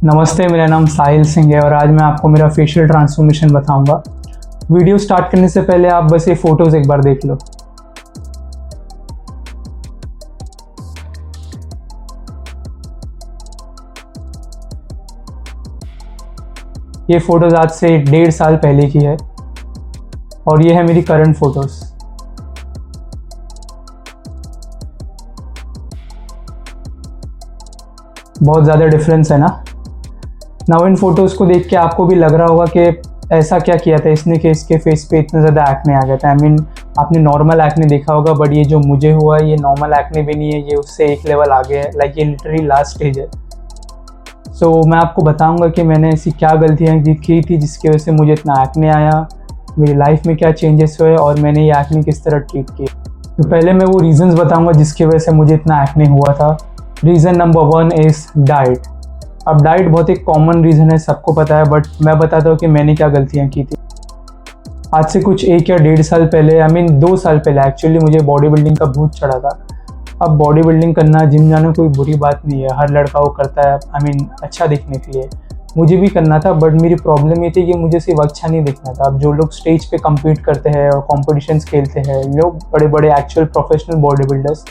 नमस्ते, मेरा नाम साहिल सिंह है और आज मैं आपको मेरा फेशियल ट्रांसफॉर्मेशन बताऊंगा। वीडियो स्टार्ट करने से पहले आप बस ये फ़ोटोज़ एक बार देख लो। ये फ़ोटोज़ आज से 1.5 साल पहले की है और ये है मेरी करंट फ़ोटोज़। बहुत ज़्यादा डिफरेंस है ना। नाउ इन फोटोज़ को देख के आपको भी लग रहा होगा कि ऐसा क्या किया था इसने कि इसके फेस पे इतना ज़्यादा एक्ने आ गया था। आई मीन आपने नॉर्मल एक्ने देखा होगा, बट ये जो मुझे हुआ ये नॉर्मल एक्ने भी नहीं है, ये उससे एक लेवल आगे है। लाइक ये लिटरली लास्ट स्टेज है। सो मैं आपको बताऊंगा कि मैंने ऐसी क्या गलतियाँ की थी जिसकी वजह से मुझे इतना एक्ने आया, मेरी लाइफ में क्या चेंजेस हुए और मैंने ये एक्ने किस तरह ट्रीट किए। तो पहले मैं वो रीज़न्स बताऊँगा जिसकी वजह से मुझे इतना एक्ने हुआ था। Reason number 1 is diet. अब डाइट बहुत एक कॉमन रीज़न है, सबको पता है, बट मैं बताता हूँ कि मैंने क्या गलतियाँ की थी। आज से कुछ 1 या 1.5 साल पहले, आई मीन 2 साल पहले एक्चुअली, मुझे बॉडी बिल्डिंग का भूत चढ़ा था। अब बॉडी बिल्डिंग करना, जिम जाना कोई बुरी बात नहीं है, हर लड़का वो करता है, आई मीन अच्छा दिखने के लिए। मुझे भी करना था, बट मेरी प्रॉब्लम ये थी कि मुझे सिर्फ अच्छा नहीं दिखना था। अब जो लोग स्टेज पे कम्पीट करते हैं और कॉम्पिटिशन्स खेलते हैं, लोग बड़े बड़े एक्चुअल प्रोफेशनल बॉडी बिल्डर्स,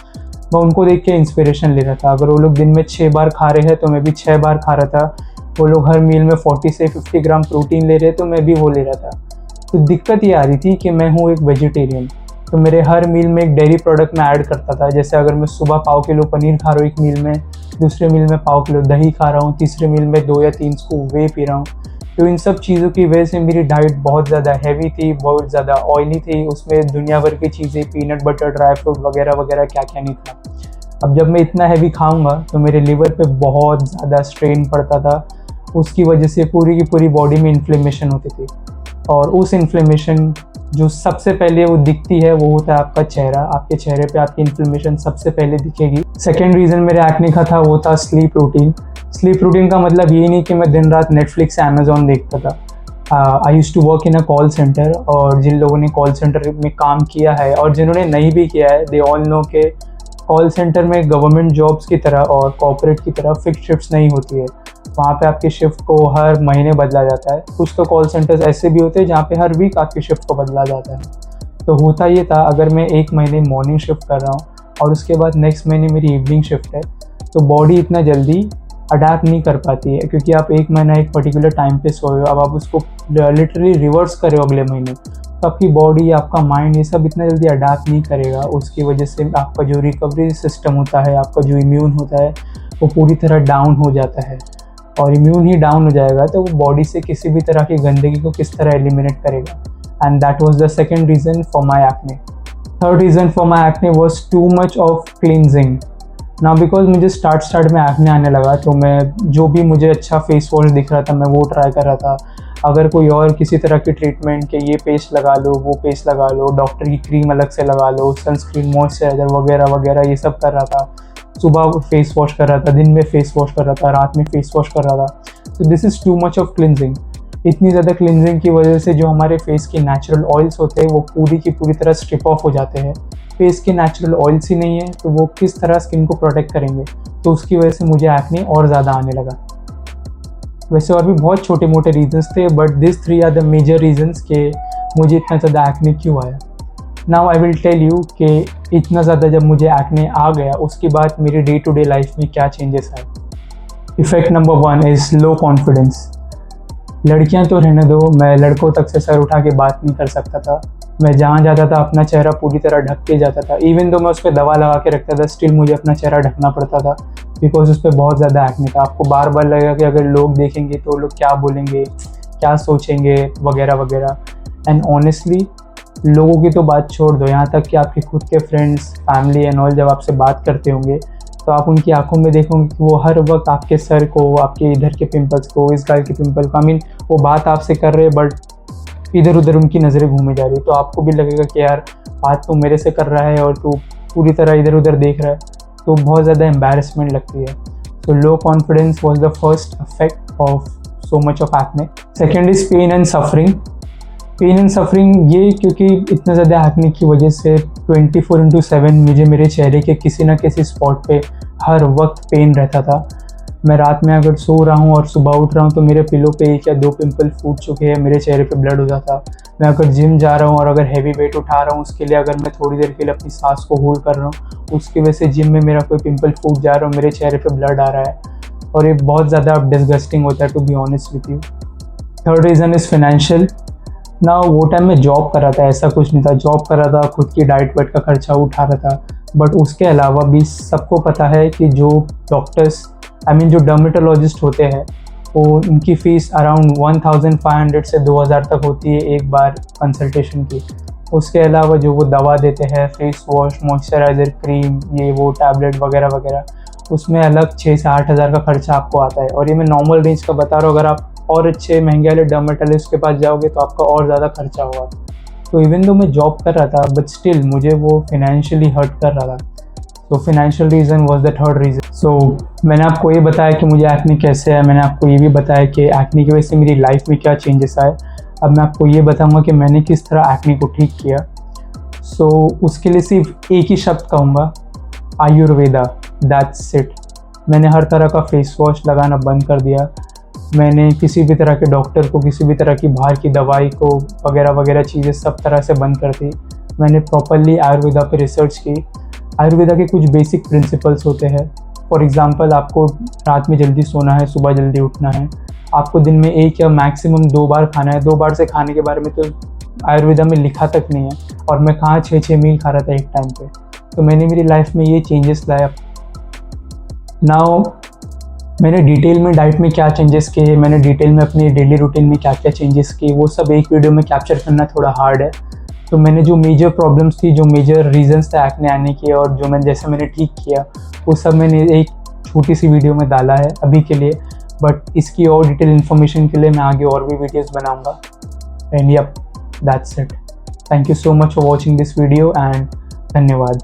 मैं उनको देख के इंस्पिरेशन ले रहा था। अगर वो लोग दिन में 6 बार खा रहे हैं तो मैं भी 6 बार खा रहा था। वो लोग हर मील में 40 से 50 ग्राम प्रोटीन ले रहे हैं तो मैं भी वो ले रहा था। तो दिक्कत ये आ रही थी कि मैं हूँ एक वेजिटेरियन, तो मेरे हर मील में एक डेयरी प्रोडक्ट में ऐड करता था। जैसे अगर मैं सुबह पाव किलो पनीर खा रहा हूँ एक मील में, दूसरे मील में पाव किलो दही खा रहा हूँ, तीसरे मील में 2 या 3 स्कूप वे पी रहा हूँ। तो इन सब चीज़ों की वजह से मेरी डाइट बहुत ज़्यादा हैवी थी, बहुत ज़्यादा ऑयली थी। उसमें दुनिया भर की चीज़ें, पीनट बटर, ड्राई फ्रूट वगैरह वगैरह क्या क्या नहीं था। अब जब मैं इतना हैवी खाऊंगा तो मेरे लिवर पे बहुत ज़्यादा स्ट्रेन पड़ता था। उसकी वजह से पूरी की पूरी बॉडी में इन्फ्लेमेशन होती थी, और उस इन्फ्लेमेशन जो सबसे पहले वो दिखती है वो होता है आपका चेहरा। आपके चेहरे पे आपकी इन्फ्लेमेशन सबसे पहले दिखेगी। सेकेंड रीज़न मेरे एक्ने का था, वो था स्लीप रूटीन। स्लीप रूटीन का मतलब ये नहीं कि मैं दिन रात नेटफ्लिक्स अमेजोन देखता था। I use to work in a call centre, और जिन लोगों ने कॉल सेंटर में काम किया है और जिन्होंने नहीं भी किया है, दे ऑल नो के कॉल सेंटर में गवर्नमेंट जॉब्स की तरह और कॉर्पोरेट की तरह फिक्स शिफ्ट्स नहीं होती है। वहाँ पे आपकी शिफ्ट को हर महीने बदला जाता है। कुछ तो कॉल सेंटर्स ऐसे भी होते हैं जहाँ पे हर वीक आपकी शिफ्ट को बदला जाता है। तो होता ये था, अगर मैं एक महीने मॉर्निंग शिफ्ट कर रहा हूँ और उसके बाद नेक्स्ट महीने मेरी इवनिंग शिफ्ट है, तो बॉडी इतना जल्दी अडैप्ट नहीं कर पाती है, क्योंकि आप एक महीना एक पर्टिकुलर टाइम पे सोए हो। अब आप उसको लिटरली रिवर्स करें अगले महीने, तो आपकी बॉडी, आपका माइंड, ये सब इतना जल्दी अडैप्ट नहीं करेगा। उसकी वजह से आपका जो रिकवरी सिस्टम होता है, आपका जो इम्यून होता है, वो पूरी तरह डाउन हो जाता है। और इम्यून ही डाउन हो जाएगा तो वो बॉडी से किसी भी तरह की गंदगी को किस तरह एलिमिनेट करेगा। And that was the second reason for my acne. Third reason for my acne was too much of cleansing. ना बिकॉज मुझे स्टार्ट में एक्ने आने लगा, तो मैं जो भी मुझे अच्छा फेस वॉश दिख रहा था मैं वो ट्राई कर रहा था। अगर कोई और किसी तरह की ट्रीटमेंट के ये पेस्ट लगा लो, वो पेस्ट लगा लो, डॉक्टर की क्रीम अलग से लगा लो, सनस्क्रीन, मॉइस्चराइजर वगैरह वगैरह, ये सब कर रहा था। सुबह फेस वॉश कर रहा था, दिन में फेस वॉश कर रहा था, रात में फेस वॉश कर रहा था। तो this is too much of cleansing. इतनी ज़्यादा क्लिनजिंग की वजह से जो हमारे फेस के नेचुरल ऑयल्स होते हैं वो पूरी की पूरी तरह स्ट्रिप ऑफ हो जाते हैं। फेस के नेचुरल ऑयल्स ही नहीं है तो वो किस तरह स्किन को प्रोटेक्ट करेंगे। तो उसकी वजह से मुझे एक्ने और ज़्यादा आने लगा। वैसे और भी बहुत छोटे मोटे रीजंस थे, but this 3 are the major reasons कि मुझे इतना ज़्यादा एक्ने क्यों आया। Now I will tell you कि इतना ज़्यादा जब मुझे एक्ने आ गया उसके बाद मेरी डे टू डे लाइफ में क्या चेंजेस आए। Effect number 1 is low confidence. लड़कियां तो रहने दो, मैं लड़कों तक से सर उठा के बात नहीं कर सकता था। मैं जहाँ जाता था अपना चेहरा पूरी तरह ढक के जाता था। इवन तो मैं उस पर दवा लगा के रखता था, स्टिल मुझे अपना चेहरा ढकना पड़ता था, बिकॉज उस पर बहुत ज़्यादा एक्ने था। आपको बार बार लगेगा कि अगर लोग देखेंगे तो लोग क्या बोलेंगे, क्या सोचेंगे वगैरह वगैरह। एंड ऑनेस्टली लोगों की तो बात छोड़ दो, यहाँ तक कि आपके खुद के फ्रेंड्स, फैमिली एंड ऑल जब आपसे बात करते होंगे तो आप उनकी आंखों में देखोगे कि वो हर वक्त आपके सर को, आपके इधर के पिंपल्स को, इस गाल के पिंपल को, आई मीन वो बात आपसे कर रहे हैं बट इधर उधर उनकी नज़रें घूमे जा रही। तो आपको भी लगेगा कि यार बात तो मेरे से कर रहा है और तू पूरी तरह इधर उधर देख रहा है, तो बहुत ज़्यादा एम्बैरेसमेंट लगती है। तो low confidence was the first effect of so much of acne. Second is pain and suffering. Pain and suffering ये क्योंकि इतना ज़्यादा एक्ने की वजह से 24/7 मुझे मेरे चेहरे के किसी न किसी स्पॉट पे हर वक्त पेन रहता था। मैं रात में अगर सो रहा हूँ और सुबह उठ रहा हूँ तो मेरे पिलो पे 1 या 2 पिंपल फूट चुके हैं, मेरे चेहरे पे ब्लड हो जाता। मैं अगर जिम जा रहा हूँ और अगर हैवी वेट उठा रहा हूँ, उसके लिए अगर मैं थोड़ी देर के लिए अपनी सांस को होल्ड कर रहा हूँ, उसकी वजह से जिम में मेरा कोई पिंपल फूट जा रहा है और मेरे चेहरे पे ब्लड आ रहा है, और ये बहुत ज़्यादा डिस्गस्टिंग होता है, to be honest with you. Third reason is financial. ना वो टाइम में जॉब कर रहा था, ऐसा कुछ नहीं था, जॉब कर रहा था, खुद की डाइट वाइट का खर्चा उठा रहा था, बट उसके अलावा भी सबको पता है कि जो डॉक्टर्स जो डर्मेटोलॉजिस्ट होते हैं, वो उनकी फ़ीस अराउंड 1500 से 2000 तक होती है एक बार कंसल्टेशन की। उसके अलावा जो वो दवा देते हैं, फेस वॉश, मॉइस्चराइज़र, क्रीम, ये वो टैबलेट वगैरह वगैरह, उसमें अलग 6 से 8 हज़ार का खर्चा आपको आता है। और ये मैं नॉर्मल रेंज का बता रहा हूँ, अगर आप और अच्छे महंगे वाले डर्मेटोलॉजिस्ट के पास जाओगे तो आपका और ज़्यादा खर्चा होगा। तो इवन दो मैं जॉब कर रहा था, बट स्टिल मुझे वो फिनेंशियली हर्ट कर रहा था। तो financial reason was the third reason. So मैंने आपको ये बताया कि मुझे एक्ने कैसे है, मैंने आपको ये भी बताया कि एक्ने की वजह से मेरी लाइफ में क्या चेंजेस आए। अब मैं आपको ये बताऊंगा कि मैंने किस तरह एक्ने को ठीक किया। सो उसके लिए सिर्फ एक ही शब्द कहूँगा, आयुर्वेदा, दैट्स इट। मैंने हर तरह का फेस वॉश लगाना बंद कर दिया। मैंने किसी भी तरह के डॉक्टर को, किसी भी तरह की बाहर की दवाई को वगैरह वगैरह चीज़ें सब तरह से बंद कर दी। मैंने प्रॉपरली आयुर्वेदा पे रिसर्च की। आयुर्वेदा के कुछ बेसिक प्रिंसिपल्स होते हैं। फॉर एग्ज़ाम्पल, आपको रात में जल्दी सोना है, सुबह जल्दी उठना है, आपको दिन में 1 या मैक्सिमम 2 बार खाना है। 2 बार से खाने के बारे में तो आयुर्वेदा में लिखा तक नहीं है, और मैं कहाँ 6-6 मील खा रहा था एक टाइम पे। तो मैंने मेरी लाइफ में ये चेंजेस लाया। नाउ मैंने डिटेल में डाइट में क्या चेंजेस किए, मैंने डिटेल में अपनी डेली रूटीन में क्या क्या चेंजेस किए, वो सब एक वीडियो में कैप्चर करना थोड़ा हार्ड है। तो मैंने जो मेजर प्रॉब्लम्स थी, जो मेजर रीजंस थे एक्ने आने के, और जो मैंने ठीक किया, वो सब मैंने एक छोटी सी वीडियो में डाला है अभी के लिए। बट इसकी और डिटेल इन्फॉर्मेशन के लिए मैं आगे और भी वीडियोज़ बनाऊँगा। And yup, that's it. Thank you so much for watching this video and धन्यवाद।